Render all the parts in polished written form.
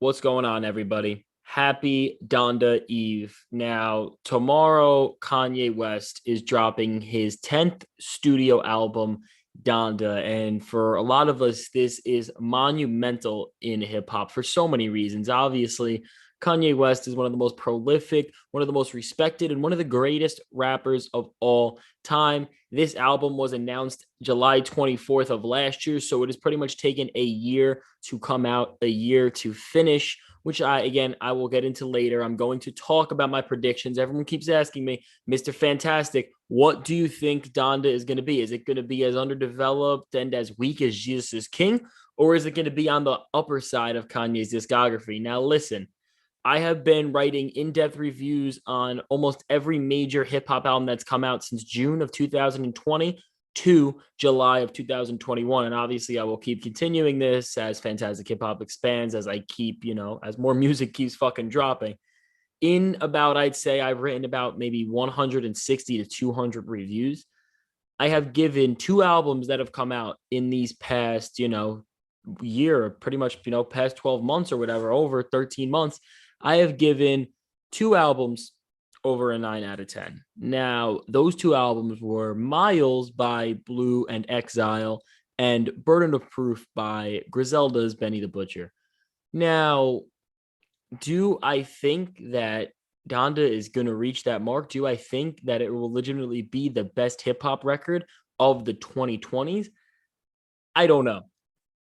What's going on, everybody? Happy Donda Eve. Now, tomorrow, Kanye West is dropping his 10th studio album, Donda. And for a lot of us, this is monumental in hip hop for so many reasons. Obviously, Kanye West is one of the most prolific, one of the most respected, and one of the greatest rappers of all time. This album was announced July 24th of last year, so it has pretty much taken a year to come out, a year to finish, which I will get into later. I'm going to talk about my predictions. Everyone keeps asking me, Mr. Fantastic, what do you think Donda is going to be? Is it going to be as underdeveloped and as weak as Jesus is King? Or is it going to be on the upper side of Kanye's discography? Now, listen, I have been writing in-depth reviews on almost every major hip hop album that's come out since June of 2020 to July of 2021. And obviously, I will keep continuing this as Fantastic Hip Hop expands, as I keep, as more music keeps fucking dropping. In about, I'd say I've written about maybe 160 to 200 reviews. I have given two albums that have come out in these past, year, pretty much, past 12 months or whatever, over 13 months. I have given two albums over a 9 out of 10. Now, those two albums were Miles by Blue and Exile and Burden of Proof by Griselda's Benny the Butcher. Now, do I think that Donda is going to reach that mark? Do I think that it will legitimately be the best hip hop record of the 2020s? I don't know.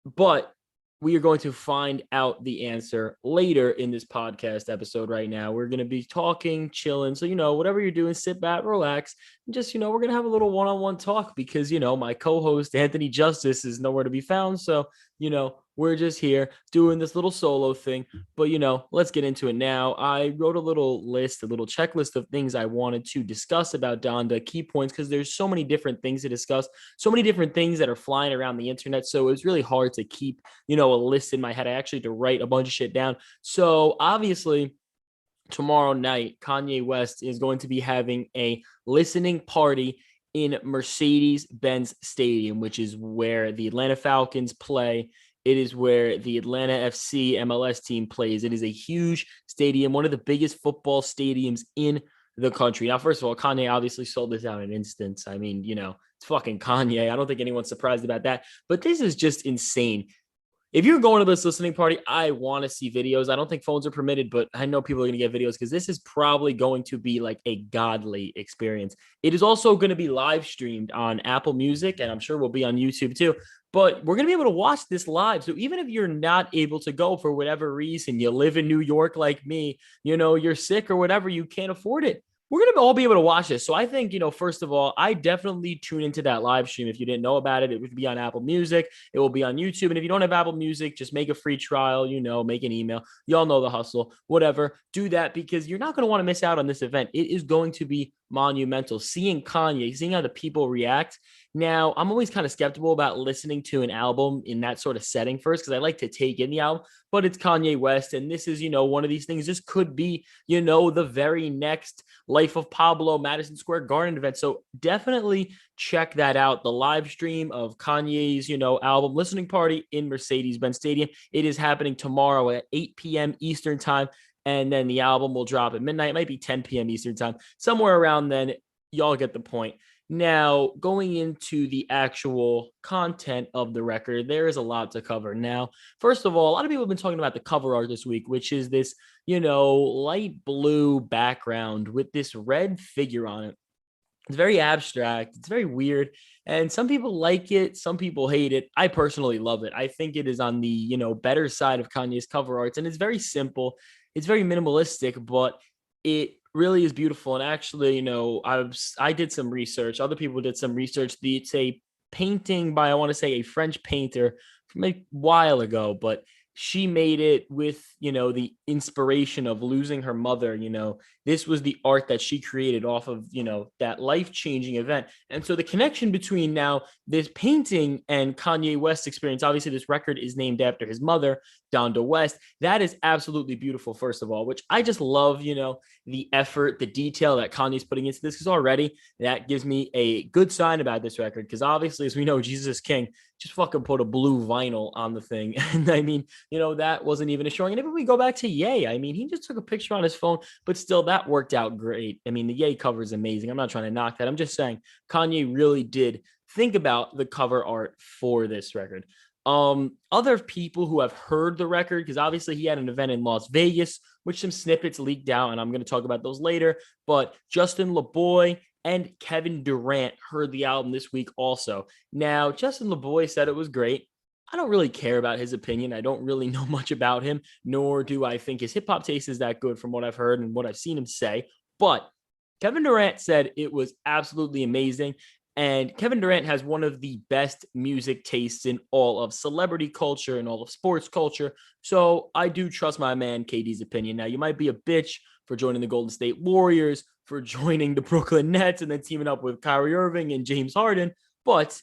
But we are going to find out the answer later in this podcast episode right now. We're going to be talking, chilling. So, whatever you're doing, sit back, relax, and just, we're going to have a little one-on-one talk because, my co-host, Anthony Justice, is nowhere to be found. So, we're just here doing this little solo thing. But, let's get into it now. I wrote a little list, a little checklist of things I wanted to discuss about Donda, key points, because there's so many different things to discuss, so many different things that are flying around the internet. So it's really hard to keep, a list in my head. I actually had to write a bunch of shit down. So obviously, tomorrow night, Kanye West is going to be having a listening party in Mercedes-Benz Stadium, which is where the Atlanta Falcons play. It is where the Atlanta FC MLS team plays. It is a huge stadium, one of the biggest football stadiums in the country. Now, first of all, Kanye obviously sold this out in an instant. I mean, it's fucking Kanye. I don't think anyone's surprised about that. But this is just insane. If you're going to this listening party, I want to see videos. I don't think phones are permitted, but I know people are going to get videos because this is probably going to be like a godly experience. It is also going to be live streamed on Apple Music, and I'm sure we'll be on YouTube too. But we're going to be able to watch this live. So even if you're not able to go for whatever reason, you live in New York like me, you're sick or whatever, you can't afford it, we're going to all be able to watch this. So I think, first of all, I definitely tune into that live stream. If you didn't know about it, it would be on Apple Music. It will be on YouTube. And if you don't have Apple Music, just make a free trial, make an email. Y'all know the hustle, whatever. Do that because you're not going to want to miss out on this event. It is going to be monumental. Seeing Kanye, seeing how the people react. Now, I'm always kind of skeptical about listening to an album in that sort of setting first because I like to take in the album, but it's Kanye West. And this is, one of these things. This could be, the very next Life of Pablo Madison Square Garden event. So definitely check that out. The live stream of Kanye's, album listening party in Mercedes-Benz Stadium. It is happening tomorrow at 8 p.m. Eastern time. And then the album will drop at midnight. It might be 10 p.m. Eastern time. Somewhere around then, y'all get the point. Now, going into the actual content of the record, there is a lot to cover. Now, first of all, a lot of people have been talking about the cover art this week, which is this, light blue background with this red figure on it. It's very abstract. It's very weird. And some people like it. Some people hate it. I personally love it. I think it is on the, better side of Kanye's cover arts. And it's very simple. It's very minimalistic, but it really is beautiful. And actually, I did some research. Other people did some research. It's a painting by, I want to say, a French painter from a while ago, but she made it with, the inspiration of losing her mother. This was the art that she created off of, that life-changing event. And so the connection between now this painting and Kanye West's experience, obviously this record is named after his mother. Donda West. That is absolutely beautiful, first of all, which I just love, the effort, the detail that Kanye's putting into this, because already that gives me a good sign about this record. Because obviously, as we know, Jesus is King just fucking put a blue vinyl on the thing. And I mean, that wasn't even a showing. And if we go back to Ye, I mean, he just took a picture on his phone, but still that worked out great. I mean, the Ye cover is amazing. I'm not trying to knock that. I'm just saying Kanye really did think about the cover art for this record. Other people who have heard the record, because obviously he had an event in Las Vegas, which some snippets leaked out, and I'm going to talk about those later. But Justin LeBoy and Kevin Durant heard the album this week also. Now, Justin LeBoy said it was great. I don't really care about his opinion. I don't really know much about him, nor do I think his hip hop taste is that good from what I've heard and what I've seen him say. But Kevin Durant said it was absolutely amazing. And Kevin Durant has one of the best music tastes in all of celebrity culture and all of sports culture. So I do trust my man KD's opinion. Now, you might be a bitch for joining the Golden State Warriors, for joining the Brooklyn Nets, and then teaming up with Kyrie Irving and James Harden, but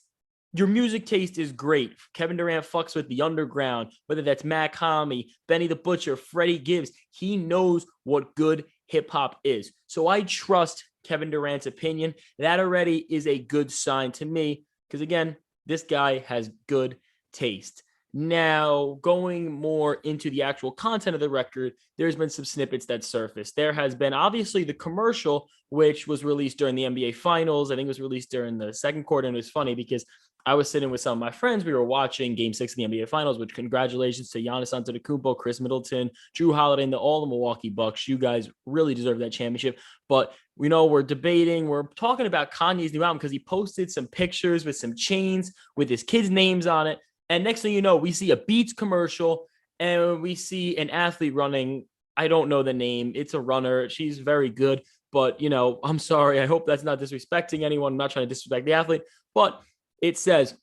your music taste is great. Kevin Durant fucks with the underground, whether that's Mac Homie, Benny the Butcher, Freddie Gibbs. He knows what good hip hop is. So I trust Kevin Durant's opinion. That already is a good sign to me because, again, this guy has good taste. Now, going more into the actual content of the record, there's been some snippets that surfaced. There has been obviously the commercial, which was released during the NBA Finals. I think it was released during the second quarter, and it was funny because I was sitting with some of my friends. We were watching Game 6 of the NBA Finals, which congratulations to Giannis Antetokounmpo, Chris Middleton, Drew Holiday, and all the Milwaukee Bucks. You guys really deserve that championship. But we're debating, we're talking about Kanye's new album because he posted some pictures with some chains with his kids' names on it. And next thing you know, we see a Beats commercial and we see an athlete running. I don't know the name. It's a runner. She's very good. But, I'm sorry. I hope that's not disrespecting anyone. I'm not trying to disrespect the athlete. But it says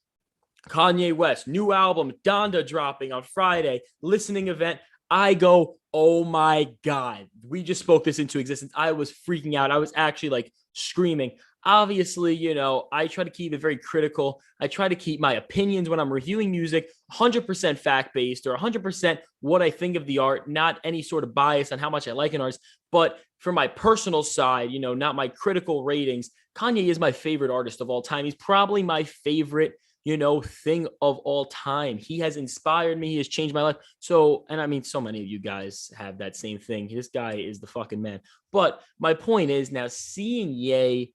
Kanye West, new album, Donda dropping on Friday, listening event. I go, oh my God. We just spoke this into existence. I was freaking out. I was actually like screaming. Obviously, I try to keep it very critical. I try to keep my opinions when I'm reviewing music 100% fact-based or 100% what I think of the art, not any sort of bias on how much I like an artist. But for my personal side, not my critical ratings, Kanye is my favorite artist of all time. He's probably my favorite, thing of all time. He has inspired me. He has changed my life. So, and I mean, so many of you guys have that same thing. This guy is the fucking man. But my point is now seeing Ye,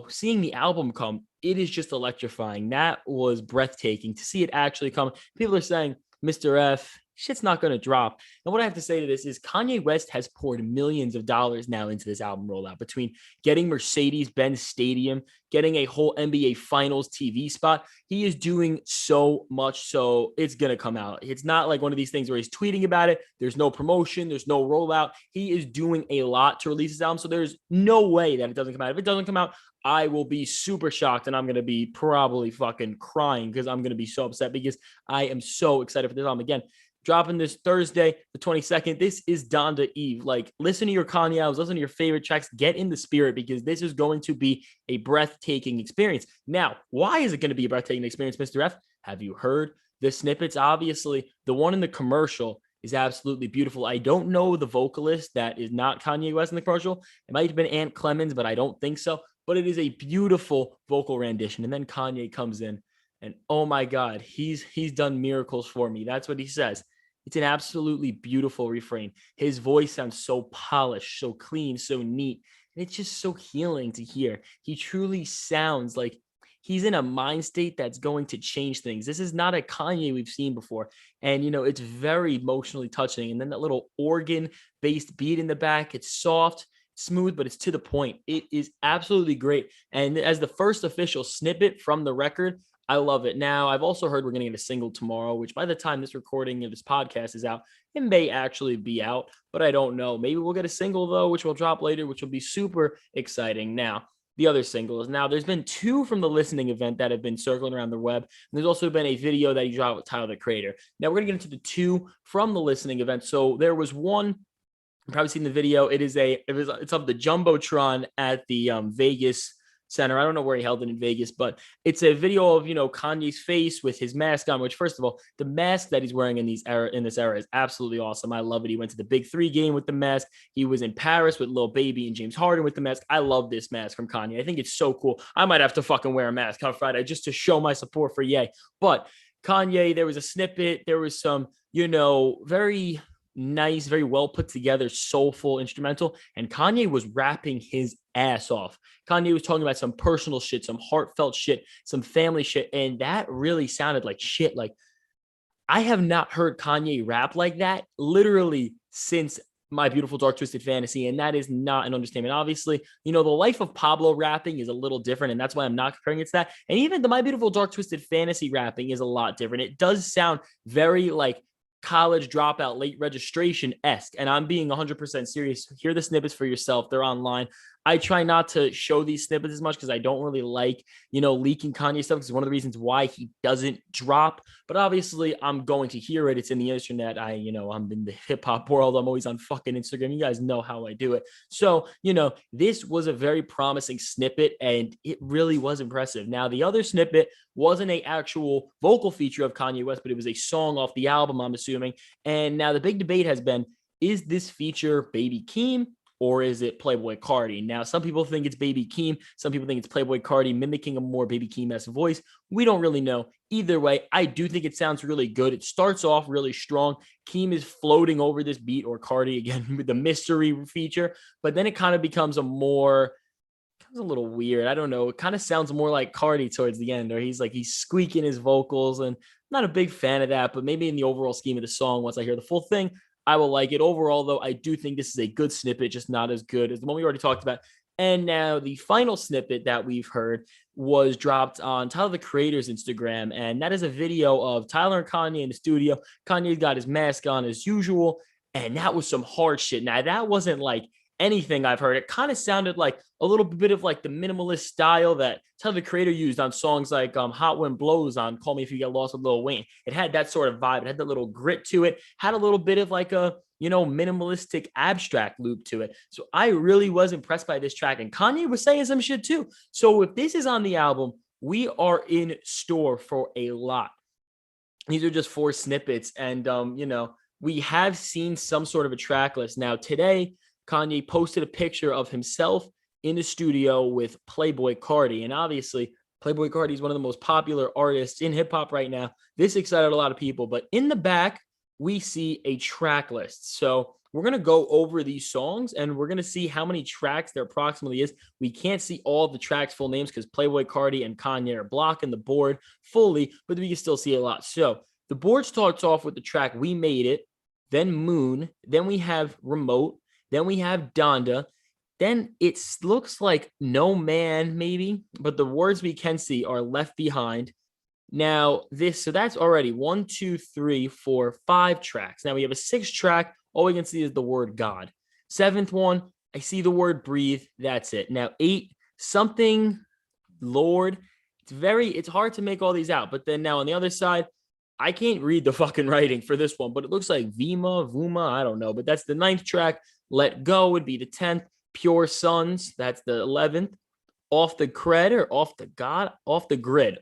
seeing the album come, it is just electrifying. That was breathtaking to see it actually come. People are saying, Mr. F, shit's not going to drop. And what I have to say to this is Kanye West has poured millions of dollars now into this album rollout between getting Mercedes-Benz Stadium, getting a whole NBA Finals TV spot. He is doing so much, so it's going to come out. It's not like one of these things where he's tweeting about it. There's no promotion. There's no rollout. He is doing a lot to release his album, so there's no way that it doesn't come out. If it doesn't come out, I will be super shocked and I'm going to be probably fucking crying because I'm going to be so upset because I am so excited for this album. Again, dropping this Thursday, the 22nd. This is Donda Eve. Like, listen to your Kanye albums, listen to your favorite tracks, get in the spirit because this is going to be a breathtaking experience. Now, why is it going to be a breathtaking experience, Mr. F? Have you heard the snippets? Obviously, the one in the commercial is absolutely beautiful. I don't know the vocalist that is not Kanye West in the commercial. It might have been Ant Clemens, but I don't think so. But it is a beautiful vocal rendition. And then Kanye comes in and oh my God, he's done miracles for me. That's what he says. It's an absolutely beautiful refrain. His voice sounds so polished, so clean, so neat. And it's just so healing to hear. He truly sounds like he's in a mind state that's going to change things. This is not a Kanye we've seen before. And, it's very emotionally touching. And then that little organ-based beat in the back, it's soft, smooth, but it's to the point. It is absolutely great. And as the first official snippet from the record, I love it. Now, I've also heard we're going to get a single tomorrow, which by the time this recording of this podcast is out, it may actually be out, but I don't know. Maybe we'll get a single, though, which will drop later, which will be super exciting. Now, the other singles. Now, there's been 2 from the listening event that have been circling around the web. And there's also been a video that he dropped with Tyler, the Creator. Now, we're going to get into the 2 from the listening event. So there was one, you've probably seen the video. It's of the Jumbotron at the Vegas Center. I don't know where he held it in Vegas, but it's a video of, Kanye's face with his mask on, which first of all, the mask that he's wearing in this era is absolutely awesome. I love it. He went to the Big 3 game with the mask. He was in Paris with Lil Baby and James Harden with the mask. I love this mask from Kanye. I think it's so cool. I might have to fucking wear a mask on Friday just to show my support for Ye. But Kanye, there was a snippet. There was some, very nice, very well put together, soulful instrumental. And Kanye was rapping his ass off. Kanye was talking about some personal shit, some heartfelt shit, some family shit. And that really sounded like shit. Like, I have not heard Kanye rap like that literally since My Beautiful Dark Twisted Fantasy. And that is not an understatement. Obviously, the life of Pablo rapping is a little different. And that's why I'm not comparing it to that. And even the My Beautiful Dark Twisted Fantasy rapping is a lot different. It does sound very like college dropout, late registration-esque. And I'm being 100% serious. Hear the snippets for yourself. They're online. I try not to show these snippets as much because I don't really like, leaking Kanye stuff, because one of the reasons why he doesn't drop. But obviously, I'm going to hear it. It's in the internet. I'm in the hip hop world. I'm always on fucking Instagram. You guys know how I do it. So, this was a very promising snippet, and it really was impressive. Now, the other snippet wasn't an actual vocal feature of Kanye West, but it was a song off the album, I'm assuming. And now the big debate has been, is this feature Baby Keem, or is it Playboi Carti? Now, some people think it's Baby Keem. Some people think it's Playboi Carti mimicking a more Baby Keem-esque voice. We don't really know. Either way, I do think it sounds really good. It starts off really strong. Keem is floating over this beat, or Carti, again, with the mystery feature. But then it kind of becomes a little weird. I don't know. It kind of sounds more like Carti towards the end, or he's squeaking his vocals. And I'm not a big fan of that, but maybe in the overall scheme of the song, once I hear the full thing, I will like it. Overall, though, I do think this is a good snippet, just not as good as the one we already talked about. And now the final snippet that we've heard was dropped on Tyler, the Creator's Instagram. And that is a video of Tyler and Kanye in the studio. Kanye's got his mask on as usual. And that was some hard shit. Now, that wasn't like anything I've heard. It kind of sounded like a little bit of like the minimalist style that Tyler, the Creator, used on songs like Hot Wind Blows on Call Me If You Get Lost with Lil Wayne. It had that sort of vibe. It had that little grit to it, had a little bit of like a, minimalistic abstract loop to it. So I really was impressed by this track. And Kanye was saying some shit too. So if this is on the album, we are in store for a lot. These are just 4 snippets. And, we have seen some sort of a track list. Now, today, Kanye posted a picture of himself in the studio with Playboi Carti. And obviously, Playboi Carti is one of the most popular artists in hip hop right now. This excited a lot of people. But in the back, we see a track list. So we're going to go over these songs, and we're going to see how many tracks there approximately is. We can't see all the tracks' full names because Playboi Carti and Kanye are blocking the board fully, but we can still see a lot. So the board starts off with the track We Made It, then Moon, then we have Remote, then we have Donda. Then it looks like No Man, maybe, but the words we can see are Left Behind. Now, so that's already 1, 2, 3, 4, 5 tracks. Now we have a 6th track. All we can see is the word God. 7th one, I see the word breathe. That's it. Now, 8, something Lord. It's hard to make all these out. But then now on the other side, I can't read the fucking writing for this one, but it looks like Vuma, I don't know. But that's the 9th track. Let Go would be the 10th. Pure Sons, that's the 11th. Off the Cred, or off the grid.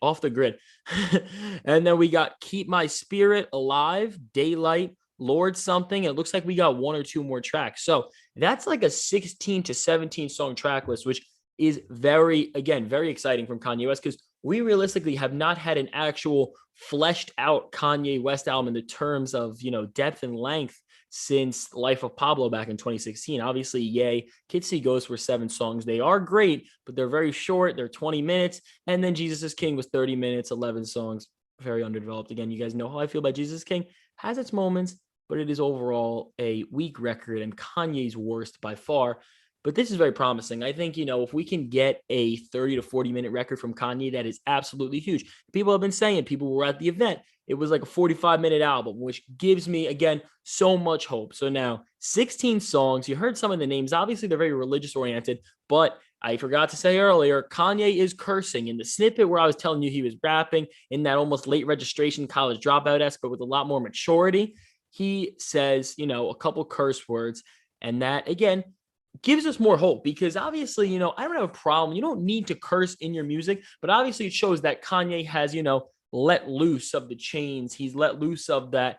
And then we got Keep My Spirit Alive, Daylight, Lord Something. It looks like we got 1 or 2 more tracks. So that's like a 16 to 17 song track list, which is very exciting from Kanye West, because we realistically have not had an actual fleshed out Kanye West album in the terms of, depth and length since Life of Pablo back in 2016. Obviously, Ye, Kids See Ghosts were 7 songs. They are great, but they're very short. They're 20 minutes. And then Jesus is King was 30 minutes, 11 songs. Very underdeveloped. Again, you guys know how I feel about Jesus King. Has its moments, but it is overall a weak record and Kanye's worst by far. But this is very promising. I think, if we can get a 30 to 40-minute record from Kanye, that is absolutely huge. People have been saying, people were at the event, it was like a 45-minute album, which gives me, again, so much hope. So now 16 songs. You heard some of the names. Obviously, they're very religious oriented, but I forgot to say earlier, Kanye is cursing. In the snippet where I was telling you he was rapping in that almost late registration college dropout-esque, but with a lot more maturity, he says, a couple curse words. And that, again, gives us more hope because obviously, I don't have a problem. You don't need to curse in your music, but obviously it shows that Kanye has, let loose of the chains. He's let loose of that,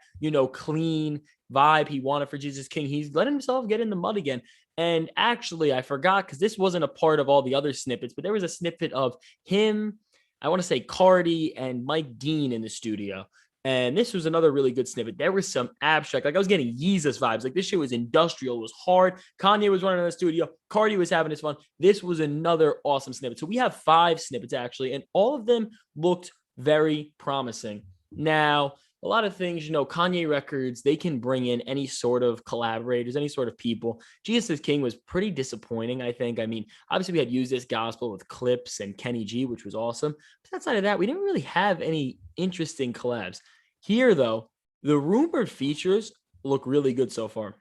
clean vibe he wanted for Jesus King. He's let himself get in the mud again. And actually, I forgot because this wasn't a part of all the other snippets, but there was a snippet of him, I want to say Cardi and Mike Dean in the studio. And this was another really good snippet. There was some abstract, like I was getting Yeezus vibes. Like this shit was industrial, it was hard. Kanye was running in the studio, Cardi was having his fun. This was another awesome snippet. So we have 5 snippets actually, and all of them looked very promising. Now, a lot of things, Kanye records, they can bring in any sort of collaborators, any sort of people. Jesus is King was pretty disappointing, I think. I mean, obviously we had Use This Gospel with Clips and Kenny G, which was awesome. But outside of that, we didn't really have any interesting collabs. Here, though, the rumored features look really good so far.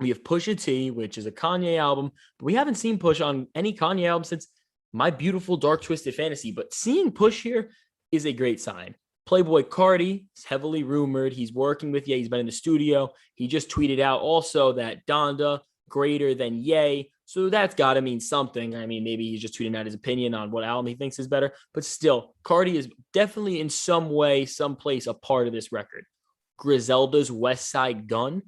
We have Pusha T, which is a Kanye album, but we haven't seen Push on any Kanye album since My Beautiful Dark Twisted Fantasy. But seeing Push here is a great sign. Playboy Cardi is heavily rumored. He's working with Ye. He's been in the studio. He just tweeted out also that Donda greater than Ye. So that's got to mean something. I mean, maybe he's just tweeting out his opinion on what album he thinks is better. But still, Cardi is definitely in some way, someplace a part of this record. Griselda's West Side Gun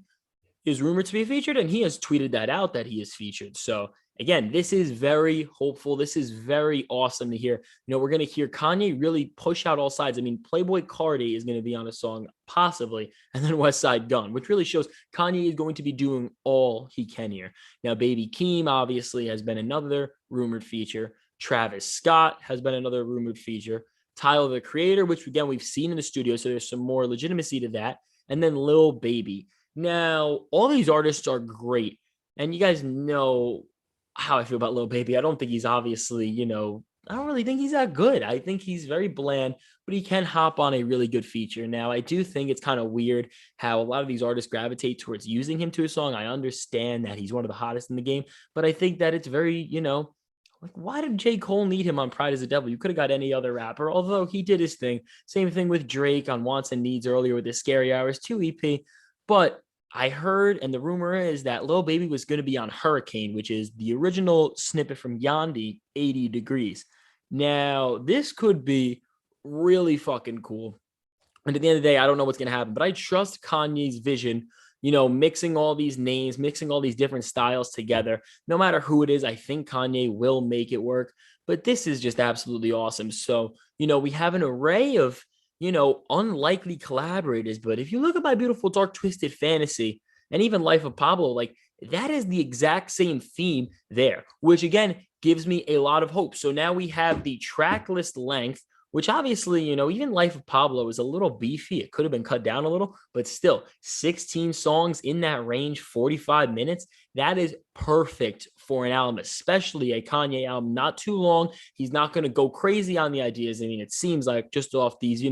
is rumored to be featured, and he has tweeted that out that he is featured. So again, this is very hopeful. This is very awesome to hear. We're going to hear Kanye really push out all sides. I mean, Playboy Cardi is going to be on a song, possibly, and then West Side Gun, which really shows Kanye is going to be doing all he can here. Now, Baby Keem obviously has been another rumored feature. Travis Scott has been another rumored feature. Tyler, the Creator, which again, we've seen in the studio, so there's some more legitimacy to that. And then Lil Baby. Now, all these artists are great. And you guys know how I feel about Lil Baby. I don't think he's obviously, I don't really think he's that good. I think he's very bland, but he can hop on a really good feature. Now, I do think it's kind of weird how a lot of these artists gravitate towards using him to a song. I understand that he's one of the hottest in the game, but I think that it's very, like, why did J. Cole need him on Pride as a Devil? You could have got any other rapper, although he did his thing. Same thing with Drake on Wants and Needs earlier with the Scary Hours 2 EP. But I heard, and the rumor is that Lil Baby was going to be on Hurricane, which is the original snippet from Yandhi, 80 Degrees. Now, this could be really fucking cool. And at the end of the day, I don't know what's going to happen, but I trust Kanye's vision, mixing all these names, mixing all these different styles together. No matter who it is, I think Kanye will make it work. But this is just absolutely awesome. So, we have an array of unlikely collaborators. But if you look at My Beautiful Dark Twisted Fantasy and even Life of Pablo, like that is the exact same theme there, which again gives me a lot of hope. So now we have the track list length, which obviously, even Life of Pablo is a little beefy. It could have been cut down a little, but still 16 songs in that range, 45 minutes. That is perfect for an album, especially a Kanye album, not too long. He's not going to go crazy on the ideas. I mean, it seems like just off these,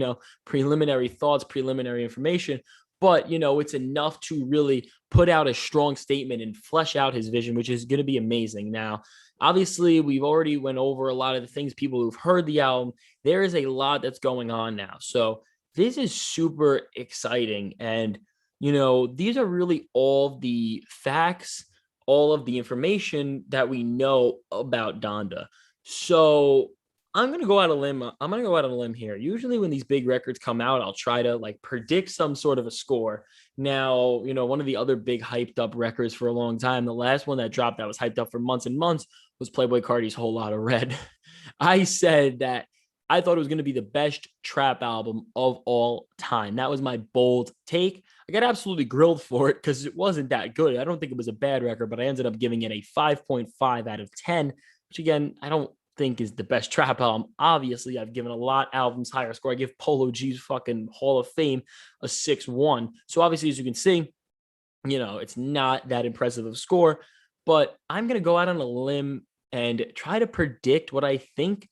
preliminary thoughts, preliminary information, but, it's enough to really put out a strong statement and flesh out his vision, which is going to be amazing. Now, obviously, we've already went over a lot of the things people who've heard the album. There is a lot that's going on now. So this is super exciting. And, these are really all the facts, all of the information that we know about Donda. So I'm going to go out on a limb. I'm going to go out on a limb here. Usually when these big records come out, I'll try to predict some sort of a score. Now, one of the other big hyped up records for a long time, the last one that dropped that was hyped up for months and months was Playboy Cardi's Whole Lotta Red. I said that I thought it was going to be the best trap album of all time. That was my bold take. I got absolutely grilled for it because it wasn't that good. I don't think it was a bad record, but I ended up giving it a 5.5 out of 10, which again, I don't think is the best trap album. Obviously, I've given a lot albums higher score. I give Polo G's fucking Hall of Fame a 6.1. So obviously, as you can see, it's not that impressive of a score, but I'm going to go out on a limb and try to predict what I think,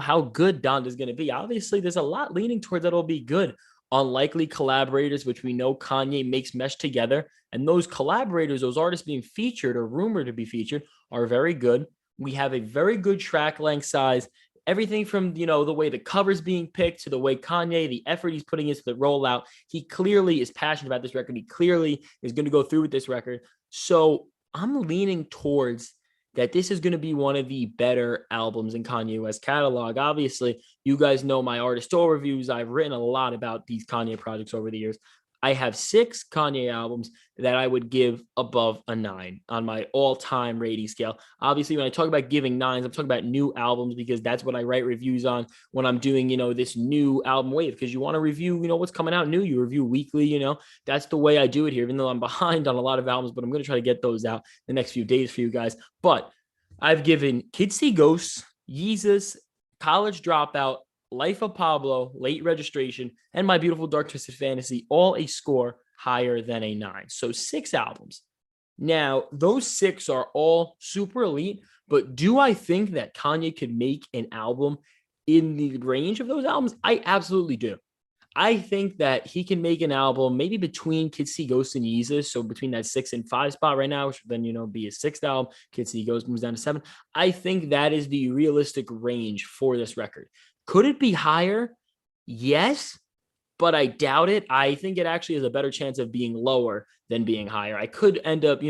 how good Donda is going to be. Obviously, there's a lot leaning towards that it'll be good. Unlikely collaborators, which we know Kanye makes mesh together. And those collaborators, those artists being featured or rumored to be featured, are very good. We have a very good track length size. Everything from, the way the cover's being picked to the way Kanye, the effort he's putting into the rollout. He clearly is passionate about this record. He clearly is going to go through with this record. So I'm leaning towards that this is going to be one of the better albums in Kanye West catalog. Obviously, you guys know my artist store reviews. I've written a lot about these Kanye projects over the years. I have 6 Kanye albums that I would give above a 9 on my all-time rating scale. Obviously, when I talk about giving 9s, I'm talking about new albums because that's what I write reviews on when I'm doing, this new album wave, because you want to review, what's coming out new. You review weekly, that's the way I do it here, even though I'm behind on a lot of albums, but I'm going to try to get those out the next few days for you guys. But I've given Kids See Ghosts, Yeezus, College Dropout, Life of Pablo, Late Registration, and My Beautiful Dark Twisted Fantasy all a score higher than a 9. So 6 albums. Now, those 6 are all super elite, but do I think that Kanye could make an album in the range of those albums? I absolutely do. I think that he can make an album maybe between Kids See Ghosts and Yeezus. So between that 6 and 5 spot right now, which would then, be his 6th album. Kids See Ghosts moves down to 7. I think that is the realistic range for this record. Could it be higher? Yes, but I doubt it. I think it actually has a better chance of being lower than being higher. I could end up,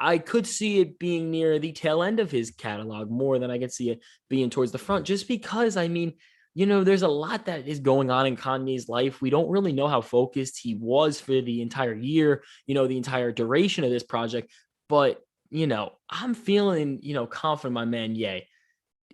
I could see it being near the tail end of his catalog more than I could see it being towards the front, just because, there's a lot that is going on in Kanye's life. We don't really know how focused he was for the entire year, the entire duration of this project. But, I'm feeling, confident, my man, Ye.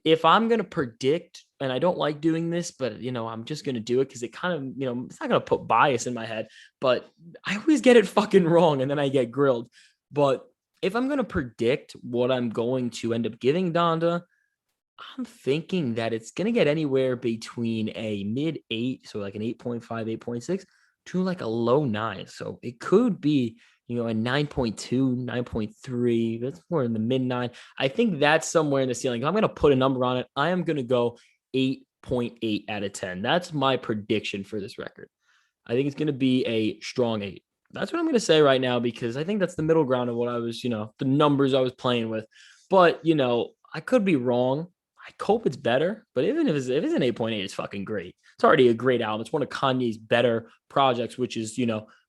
If I'm going to predict, and I don't like doing this, but, I'm just going to do it because it kind of, it's not going to put bias in my head, but I always get it fucking wrong and then I get grilled. But if I'm going to predict what I'm going to end up giving Donda, I'm thinking that it's going to get anywhere between a mid 8, so like an 8.5, 8.6, to like a low 9. So it could be, a 9.2, 9.3. That's more in the mid 9. I think that's somewhere in the ceiling. If I'm going to put a number on it, I am going to go 8.8 out of 10. That's my prediction for this record. I think it's going to be a strong 8. That's what I'm going to say right now, because I think that's the middle ground of what I was, the numbers I was playing with. But, I could be wrong. I hope it's better, but even if it's an 8.8, it's fucking great. It's already a great album. It's one of Kanye's better projects, which is,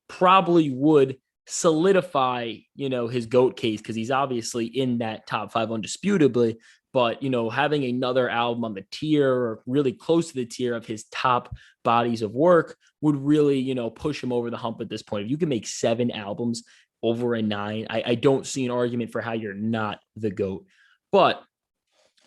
probably would solidify, his GOAT case, because he's obviously in that top 5 undisputably. But, having another album on the tier or really close to the tier of his top bodies of work would really, push him over the hump at this point. If you can make 7 albums over a 9, I don't see an argument for how you're not the GOAT. But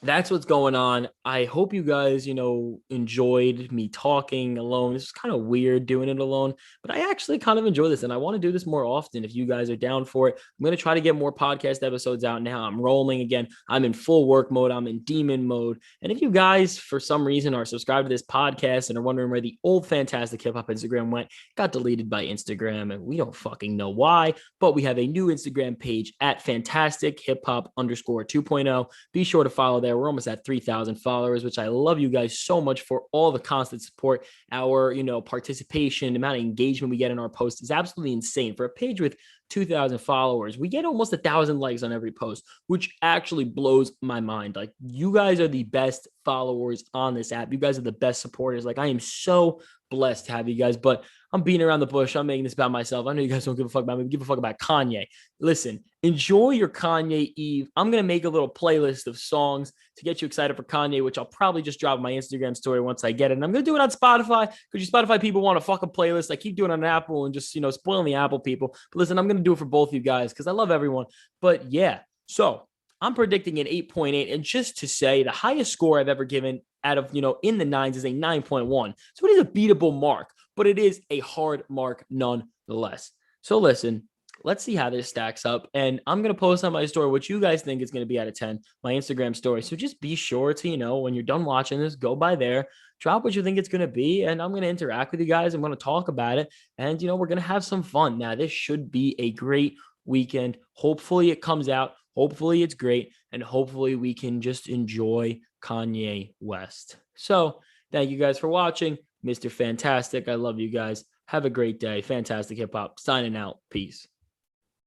that's what's going on. I hope you guys, enjoyed me talking alone. This is kind of weird doing it alone, but I actually kind of enjoy this and I want to do this more often if you guys are down for it. I'm going to try to get more podcast episodes out now. I'm rolling again. I'm in full work mode. I'm in demon mode. And if you guys, for some reason, are subscribed to this podcast and are wondering where the old Fantastic Hip Hop Instagram went, got deleted by Instagram, and we don't fucking know why, but we have a new Instagram page at Fantastic Hip Hop _2.0. Be sure to follow there. We're almost at 3,000 followers, which I love you guys so much for all the constant support. Our, participation, the amount of engagement we get in our posts is absolutely insane. For a page with 2,000 followers, we get almost 1,000 likes on every post, which actually blows my mind. Like, you guys are the best followers on this app. You guys are the best supporters. Like, I am so blessed to have you guys, but I'm beating around the bush. I'm making this about myself. I know you guys don't give a fuck about me. Give a fuck about Kanye. Listen, enjoy your Kanye Eve. I'm going to make a little playlist of songs to get you excited for Kanye, which I'll probably just drop on my Instagram story once I get it. And I'm going to do it on Spotify because you Spotify people want a fucking playlist. I keep doing it on Apple and just, spoiling the Apple people. But listen, I'm going to do it for both of you guys because I love everyone. But yeah, so I'm predicting an 8.8. And just to say, the highest score I've ever given out of, in the 9s is a 9.1. So it is a beatable mark, but it is a hard mark nonetheless. So listen, let's see how this stacks up. And I'm going to post on my story what you guys think is going to be out of 10, my Instagram story. So just be sure to, when you're done watching this, go by there, drop what you think it's going to be. And I'm going to interact with you guys. I'm going to talk about it. And, we're going to have some fun. Now, this should be a great weekend. Hopefully it comes out. Hopefully it's great. And hopefully we can just enjoy Kanye West. So thank you guys for watching. Mr. Fantastic. I love you guys. Have a great day. Fantastic Hip Hop signing out. Peace.